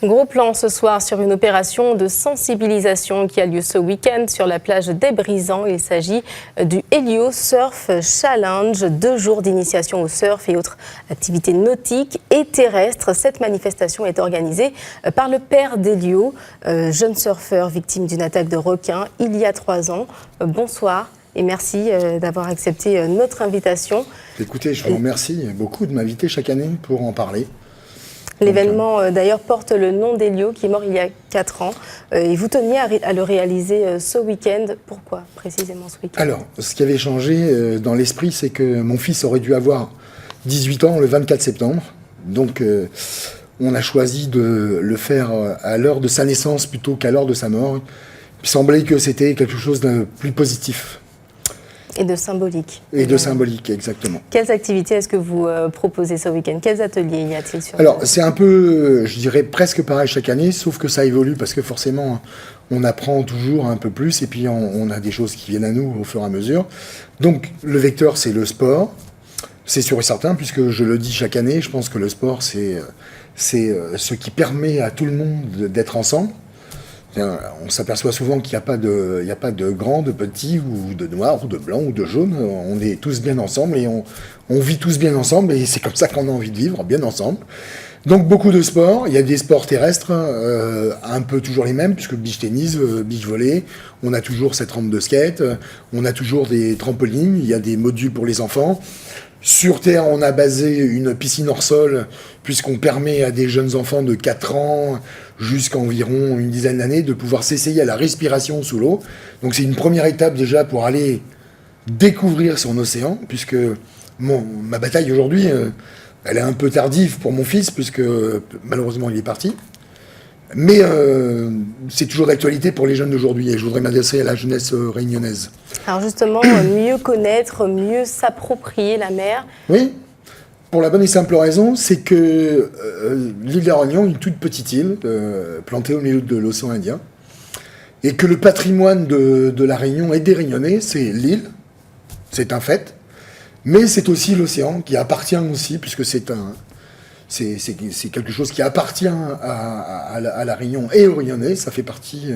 Gros plan ce soir sur une opération de sensibilisation qui a lieu ce week-end sur la plage des Brisants. Il s'agit du Helio Surf Challenge, 2 jours d'initiation au surf et autres activités nautiques et terrestres. Cette manifestation est organisée par le père d'Helio, jeune surfeur victime d'une attaque de requin il y a 3 ans. Bonsoir et merci d'avoir accepté notre invitation. Écoutez, je vous remercie beaucoup de m'inviter chaque année pour en parler. L'événement, d'ailleurs, porte le nom d'Helio, qui est mort il y a 4 ans. Et vous teniez à le réaliser ce week-end. Pourquoi, précisément, ce week-end ? Alors, ce qui avait changé dans l'esprit, c'est que mon fils aurait dû avoir 18 ans le 24 septembre. Donc, on a choisi de le faire à l'heure de sa naissance plutôt qu'à l'heure de sa mort. Il semblait que c'était quelque chose de plus positif. Et de symbolique. Et de symbolique, exactement. Quelles activités est-ce que vous proposez ce week-end ? Quels ateliers y a-t-il sur Alors, c'est un peu, je dirais presque pareil chaque année, sauf que ça évolue parce que forcément, on apprend toujours un peu plus et puis on a des choses qui viennent à nous au fur et à mesure. Donc, le vecteur, c'est le sport. C'est sûr et certain, puisque je le dis chaque année, je pense que le sport, c'est ce qui permet à tout le monde d'être ensemble. On s'aperçoit souvent qu'il n'y a pas de grands, de petits, ou de noirs, ou de blancs, ou de jaunes. On est tous bien ensemble et on vit tous bien ensemble et c'est comme ça qu'on a envie de vivre, bien ensemble. Donc beaucoup de sports. Il y a des sports terrestres, un peu toujours les mêmes, puisque beach tennis, beach volley, on a toujours cette rampe de skate, on a toujours des trampolines, il y a des modules pour les enfants. Sur Terre, on a basé une piscine hors sol, puisqu'on permet à des jeunes enfants de 4 ans jusqu'à environ une dizaine d'années de pouvoir s'essayer à la respiration sous l'eau. Donc c'est une première étape déjà pour aller découvrir son océan, puisque ma bataille aujourd'hui, elle est un peu tardive pour mon fils, puisque malheureusement il est parti. Mais c'est toujours d'actualité pour les jeunes d'aujourd'hui et je voudrais m'adresser à la jeunesse réunionnaise. Alors justement, mieux connaître, mieux s'approprier la mer. Oui, pour la bonne et simple raison, c'est que l'île de la Réunion est une toute petite île plantée au milieu de l'océan Indien et que le patrimoine de la Réunion et des Réunionnais, c'est l'île, c'est un fait, mais c'est aussi l'océan qui appartient aussi, puisque c'est quelque chose qui appartient à la Réunion et aux Réunionnais. Ça fait partie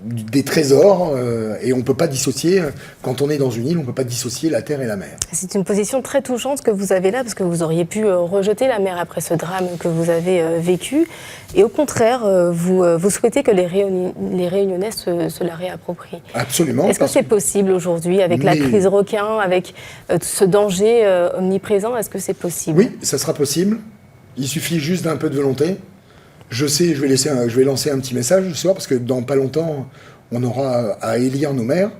des trésors et on ne peut pas dissocier, quand on est dans une île, on ne peut pas dissocier la terre et la mer. C'est une position très touchante que vous avez là, parce que vous auriez pu rejeter la mer après ce drame que vous avez vécu. Et au contraire, vous souhaitez que les Réunionnais se la réapproprient. Absolument. Est-ce que c'est possible aujourd'hui, avec la crise requin, avec ce danger omniprésent, est-ce que c'est possible ? Oui, ça sera possible. Il suffit juste d'un peu de volonté. Je sais, je vais lancer un petit message ce soir, parce que dans pas longtemps, on aura à élire nos maires.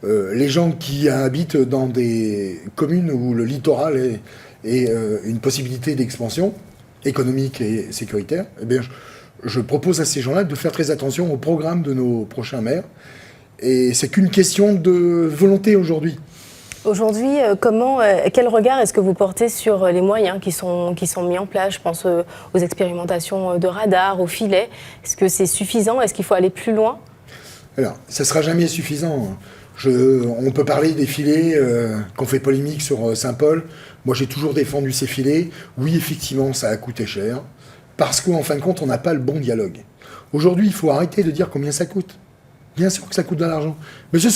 Les gens qui habitent dans des communes où le littoral est une possibilité d'expansion économique et sécuritaire, eh bien, je propose à ces gens-là de faire très attention au programme de nos prochains maires. Et c'est qu'une question de volonté aujourd'hui. Aujourd'hui, quel regard est-ce que vous portez sur les moyens qui sont mis en place ? Je pense aux expérimentations de radars, aux filets. Est-ce que c'est suffisant ? Est-ce qu'il faut aller plus loin ? Alors, ça ne sera jamais suffisant. On peut parler des filets qu'on fait polémique sur Saint-Paul. Moi, j'ai toujours défendu ces filets. Oui, effectivement, ça a coûté cher. Parce qu'en fin de compte, on n'a pas le bon dialogue. Aujourd'hui, il faut arrêter de dire combien ça coûte. Bien sûr que ça coûte de l'argent. Mais ce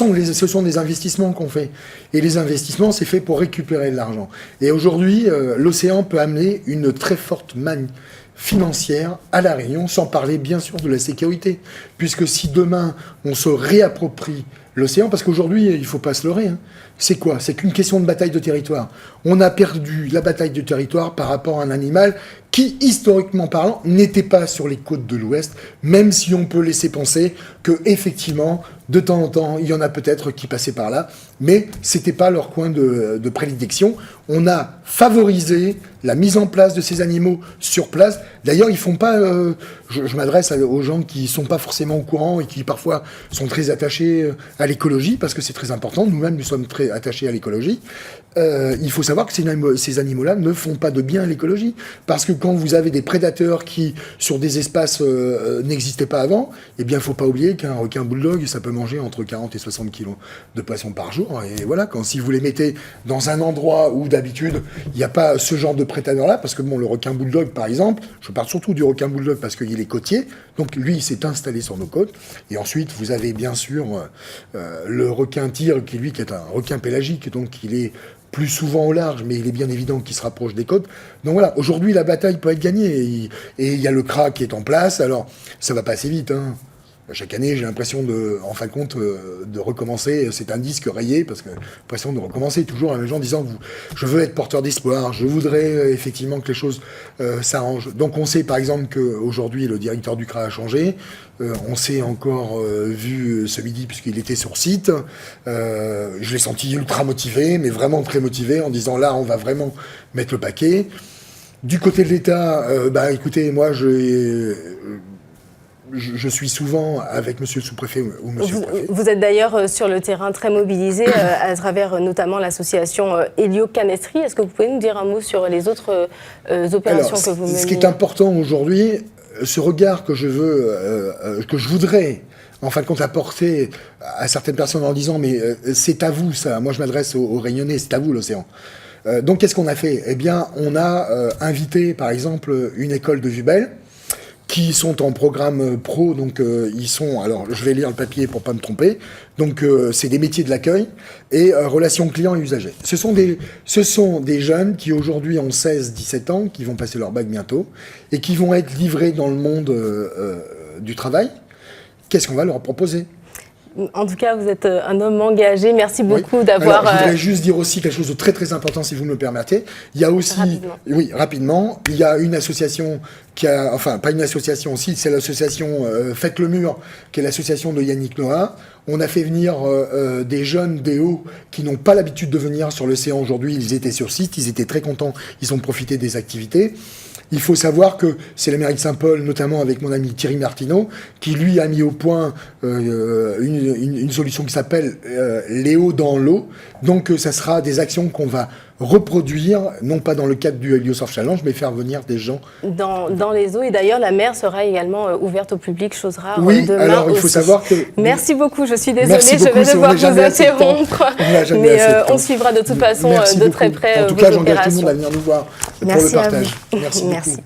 sont des investissements qu'on fait. Et les investissements, c'est fait pour récupérer de l'argent. Et aujourd'hui, l'océan peut amener une très forte manne financière à La Réunion, sans parler bien sûr de la sécurité. Puisque si demain, on se réapproprie l'océan, parce qu'aujourd'hui, il ne faut pas se leurrer, hein. C'est quoi ? C'est qu'une question de bataille de territoire. On a perdu la bataille de territoire par rapport à un animal qui, historiquement parlant, n'était pas sur les côtes de l'Ouest, même si on peut laisser penser que, effectivement, de temps en temps, il y en a peut-être qui passaient par là, mais c'était pas leur coin de prédilection. On a favorisé la mise en place de ces animaux sur place. D'ailleurs, ils font pas... je m'adresse aux gens qui sont pas forcément au courant et qui, parfois, sont très attachés à l'écologie, parce que c'est très important. Nous-mêmes, nous sommes très attachés à l'écologie. Il faut savoir que ces animaux-là ne font pas de bien à l'écologie. Parce que quand vous avez des prédateurs qui, sur des espaces n'existaient pas avant, eh bien, il ne faut pas oublier qu'un requin bulldog, ça peut manger entre 40 et 60 kilos de poissons par jour. Et voilà, si vous les mettez dans un endroit où d'habitude, il n'y a pas ce genre de prédateur-là, parce que bon, le requin bulldog, par exemple, je parle surtout du requin bulldog parce qu'il est côtier, donc lui, il s'est installé sur nos côtes. Et ensuite, vous avez bien sûr le requin tigre, qui est un requin pélagique, donc il est plus souvent au large, mais il est bien évident qu'il se rapproche des côtes. Donc voilà, aujourd'hui, la bataille peut être gagnée. Et il y a le CRA qui est en place. Alors, ça va pas assez vite, hein. Chaque année, j'ai l'impression en fin de compte, de recommencer. C'est un disque rayé, parce que j'ai l'impression de recommencer toujours les gens en disant je veux être porteur d'espoir, je voudrais effectivement que les choses s'arrangent. Donc on sait par exemple qu'aujourd'hui, le directeur du CRA a changé. On s'est encore vu ce midi, puisqu'il était sur site. Je l'ai senti ultra motivé, mais vraiment très motivé, en disant là, on va vraiment mettre le paquet. Du côté de l'État, écoutez, moi, je suis souvent avec monsieur le sous-préfet ou monsieur le préfet. Vous êtes d'ailleurs sur le terrain très mobilisé à travers notamment l'association Héliocanestrie. Est-ce que vous pouvez nous dire un mot sur les autres opérations que vous menez? Ce qui est important aujourd'hui, ce regard que je voudrais en fin de compte apporter à certaines personnes en disant mais c'est à vous ça. Moi je m'adresse aux Réunionnais, c'est à vous l'océan. Donc qu'est-ce qu'on a fait? Eh bien on a invité par exemple une école de Vubel, qui sont en programme pro, donc ils sont, alors je vais lire le papier pour pas me tromper, donc c'est des métiers de l'accueil et relations clients et usagers. Ce sont des jeunes qui aujourd'hui ont 16-17 ans, qui vont passer leur bac bientôt, et qui vont être livrés dans le monde du travail. Qu'est-ce qu'on va leur proposer ? En tout cas, vous êtes un homme engagé. Merci beaucoup d'avoir... Alors, je voudrais juste dire aussi quelque chose de très très important, si vous me le permettez. Il y a aussi... Rapidement. Oui, rapidement. Il y a une association qui a... Enfin, pas une association aussi, c'est l'association Faites le Mur, qui est l'association de Yannick Noah. On a fait venir des jeunes des Hauts qui n'ont pas l'habitude de venir sur l'océan aujourd'hui. Ils étaient sur site, ils étaient très contents, ils ont profité des activités. Il faut savoir que c'est la mairie de Saint-Paul, notamment avec mon ami Thierry Martineau, qui lui a mis au point une solution qui s'appelle Léo dans l'eau. Donc ça sera des actions qu'on va reproduire, non pas dans le cadre du Helio Surf Challenge, mais faire venir des gens dans les eaux. Et d'ailleurs, la mer sera également ouverte au public, chose rare. Oui, demain alors il faut aussi. savoir que... Merci beaucoup, je suis désolée, Merci beaucoup, je vais devoir vous interrompre. Mais on suivra suivra de toute façon de très près en tout cas, vos j'engage tout le opérations. monde à venir nous voir pour le partage. Merci beaucoup.